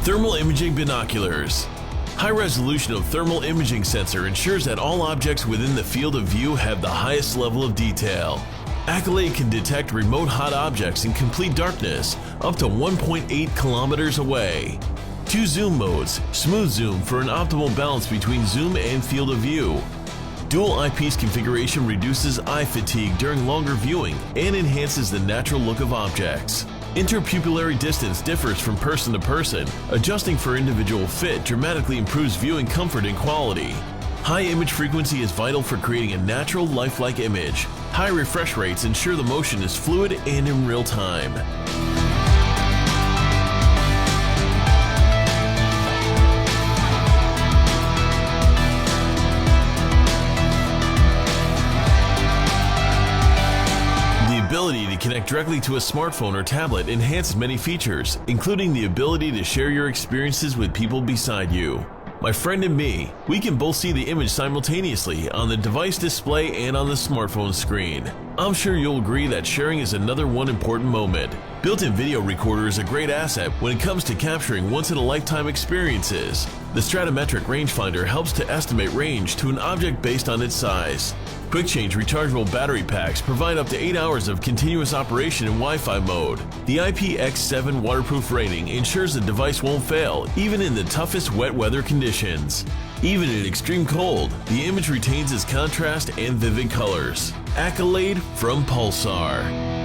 Thermal imaging binoculars. High resolution of thermal imaging sensor ensures that all objects within the field of view have the highest level of detail. Accolade can detect remote hot objects in complete darkness up to 1.8 kilometers away. 2 zoom modes, smooth zoom for an optimal balance between zoom and field of view. Dual eyepiece configuration reduces eye fatigue during longer viewing and enhances the natural look of objects. Interpupillary distance differs from person to person. Adjusting for individual fit dramatically improves viewing comfort and quality. High image frequency is vital for creating a natural, lifelike image. High refresh rates ensure the motion is fluid and in real time. The ability to connect directly to a smartphone or tablet enhances many features, including the ability to share your experiences with people beside you. My friend and me, we can both see the image simultaneously on the device display and on the smartphone screen. I'm sure you'll agree that sharing is another important moment. Built-in video recorder is a great asset when it comes to capturing once-in-a-lifetime experiences. The Stratometric rangefinder helps to estimate range to an object based on its size. Quick change rechargeable battery packs provide up to 8 hours of continuous operation in Wi-Fi mode. The IPX7 waterproof rating ensures the device won't fail even in the toughest wet weather conditions. Even in extreme cold, the image retains its contrast and vivid colors. Accolade from Pulsar.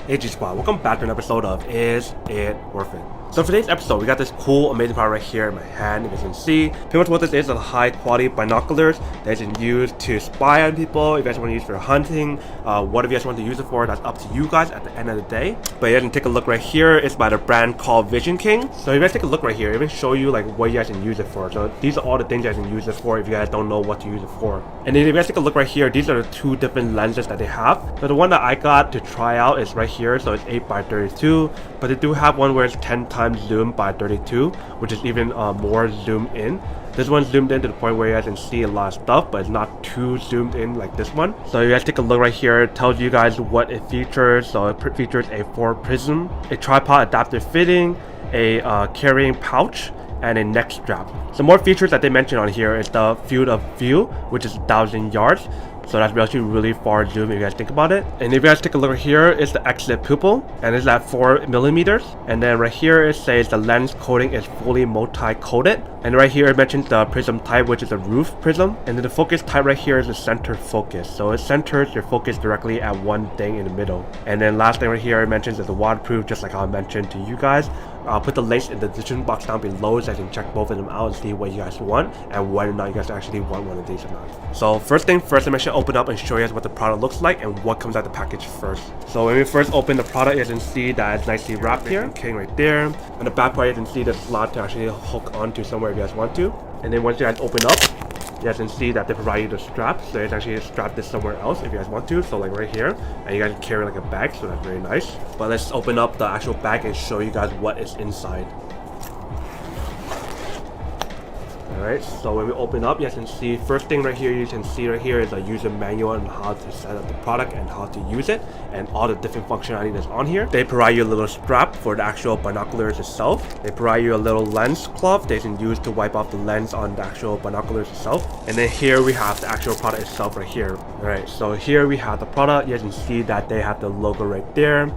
Hey G Squad, welcome back to an episode of Is It Worth It? So for today's episode, we got this cool, amazing product right here in my hand. You guys can see pretty much what this is high quality binoculars that you can use to spy on people. If you guys want to use for hunting, what if you guys want to use it for, that's up to you guys at the end of the day. But you guys can take a look right here. It's by the brand called Vision King. So you guys take a look right here, it will show you like what you guys can use it for. So these are all the things you guys can use it for if you guys don't know what to use it for. And then if you guys take a look right here, these are the 2 different lenses that they have. So the one that I got to try out is right here. So it's 8x32, but they do have one where it's 10 times zoom by 32, which is even more zoomed in. This one's zoomed in to the point where you guys can see a lot of stuff, but it's not too zoomed in like this one. So you guys take a look right here, it tells you guys what it features. So it features a 4 prism, a tripod adaptive fitting, a carrying pouch, and a neck strap. Some more features that they mention on here is the field of view, which is 1,000 yards. So that's actually really far zoom if you guys think about it. And if you guys take a look right here, it's the exit pupil, and it's at 4 millimeters. And then right here it says the lens coating is fully multi-coated. And right here it mentions the prism type, which is a roof prism. And then the focus type right here is the center focus. So it centers your focus directly at one thing in the middle. And then last thing right here it mentions is the waterproof, just like how I mentioned to you guys. I'll put the links in the description box down below so I can check both of them out and see what you guys want and whether or not you guys actually want one of these or not. So first thing first, I'm actually open up and show you guys what the product looks like and what comes out the package first. So when we first open the product, you can see that it's nicely wrapped here. King right there. On the back part, you can see the slot to actually hook onto somewhere if you guys want to. And then once you guys open up, you guys can see that they provide you the strap, so you can actually strap this somewhere else if you guys want to, so like right here, and you guys can carry like a bag, so that's very nice. But let's open up the actual bag and show you guys what is inside. Alright, so when we open up, you guys can see, first thing right here, you can see right here is a user manual on how to set up the product and how to use it, and all the different functionality that's on here. They provide you a little strap for the actual binoculars itself. They provide you a little lens cloth they can use to wipe off the lens on the actual binoculars itself. And then here we have the actual product itself right here. Alright, so here we have the product. You guys can see that they have the logo right there.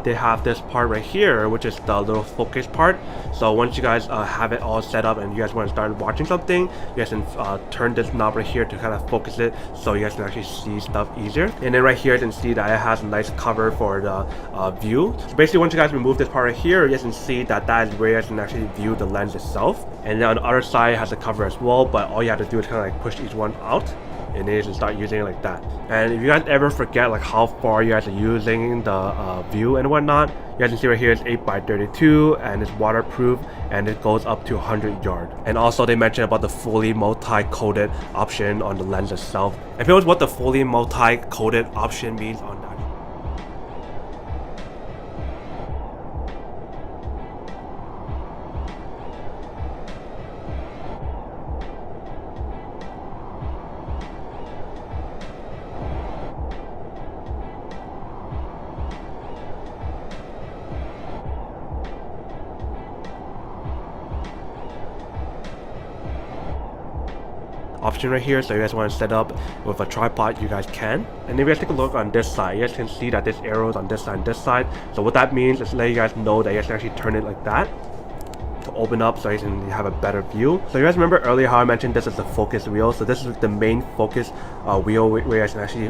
they have this part right here, which is the little focus part. So once you guys have it all set up and you guys want to start watching something, you guys can turn this knob right here to kind of focus it so you guys can actually see stuff easier. And then right here you can see that it has a nice cover for the view. So basically once you guys remove this part right here, you guys can see that that is where you guys can actually view the lens itself. And then on the other side it has a cover as well, but all you have to do is kind of like push each one out, and then you can start using it like that. And if you guys ever forget like how far you guys are using the view and whatnot, you guys can see right here it's 8x32 and it's waterproof and it goes up to 100 yards. And also they mentioned about the fully multi-coated option on the lens itself. If it was what the fully multi-coated option means on that. Option right here, so you guys want to set up with a tripod, you guys can. And if you guys take a look on this side, you guys can see that there's arrows on this side and this side. So what that means is let you guys know that you guys can actually turn it like that to open up so you can have a better view. So you guys remember earlier how I mentioned this is the focus wheel. So this is the main focus wheel where you guys can actually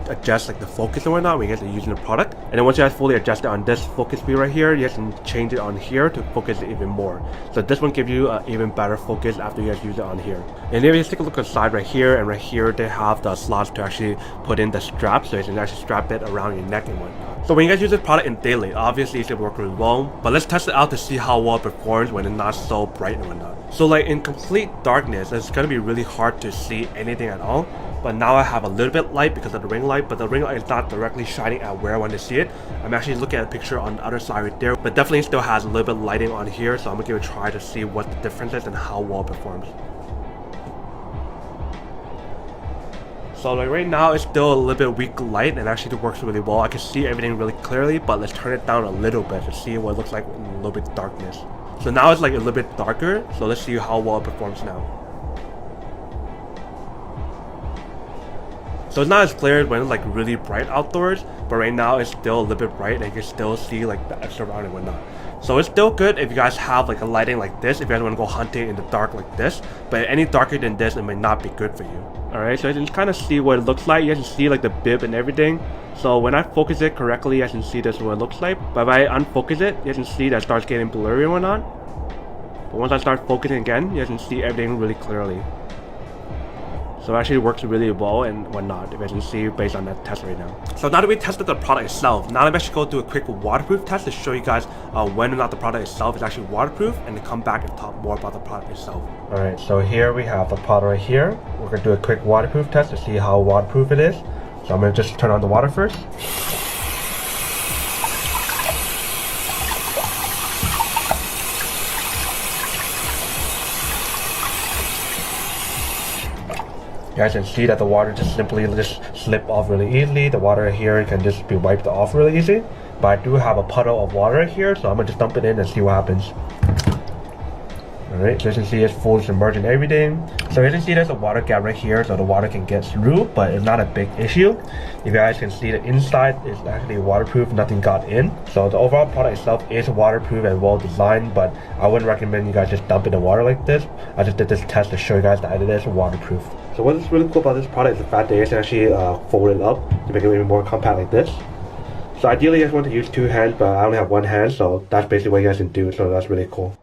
adjust like the focus and whatnot when you guys are using the product. And then once you guys fully adjust it on this focus wheel right here, you guys can change it on here to focus it even more. So this one gives you even better focus after you guys use it on here. And if you take a look at the side right here, and right here they have the slots to actually put in the strap, so you can actually strap it around your neck and whatnot. So when you guys use this product in daylight, obviously it should work really well, but let's test it out to see how well it performs when it's not so bright and whatnot. So like in complete darkness, it's gonna be really hard to see anything at all. But now I have a little bit light because of the ring light, but the ring light is not directly shining at where I want to see it. I'm actually looking at a picture on the other side right there, but definitely still has a little bit of lighting on here, so I'm gonna give it a try to see what the difference is and how well it performs. So like right now it's still a little bit weak light and actually it works really well. I can see everything really clearly, but let's turn it down a little bit to see what it looks like in a little bit of darkness. So now it's like a little bit darker, so let's see how well it performs now. So it's not as clear when it's like really bright outdoors, but right now it's still a little bit bright and you can still see like the extra around and whatnot. So it's still good if you guys have like a lighting like this, if you guys want to go hunting in the dark like this, but any darker than this it may not be good for you. Alright, so you can kind of see what it looks like. You guys can see like the bib and everything. So when I focus it correctly, you guys can see this is what it looks like. But if I unfocus it, you guys can see that it starts getting blurry and whatnot. But once I start focusing again, you guys can see everything really clearly. So it actually works really well and whatnot, if you can see based on that test right now. So now that we tested the product itself, now let me actually go do a quick waterproof test to show you guys when or not the product itself is actually waterproof, and then come back and talk more about the product itself. Alright, so here we have the product right here. We're going to do a quick waterproof test to see how waterproof it is. So I'm going to just turn on the water first. You guys can see that the water just simply slip off really easily. The water here can just be wiped off really easy. But I do have a puddle of water here, so I'm gonna just dump it in and see what happens. Alright, so you can see it's fully submerged in everything. So you can see there's a water gap right here, so the water can get through, but it's not a big issue. You guys can see the inside is actually waterproof, nothing got in. So the overall product itself is waterproof and well designed, but I wouldn't recommend you guys just dump in the water like this. I just did this test to show you guys that it is waterproof. So what's really cool about this product is the fact that you can actually fold it up to make it even more compact like this. So ideally you guys want to use two hands, but I only have one hand, so that's basically what you guys can do, so that's really cool.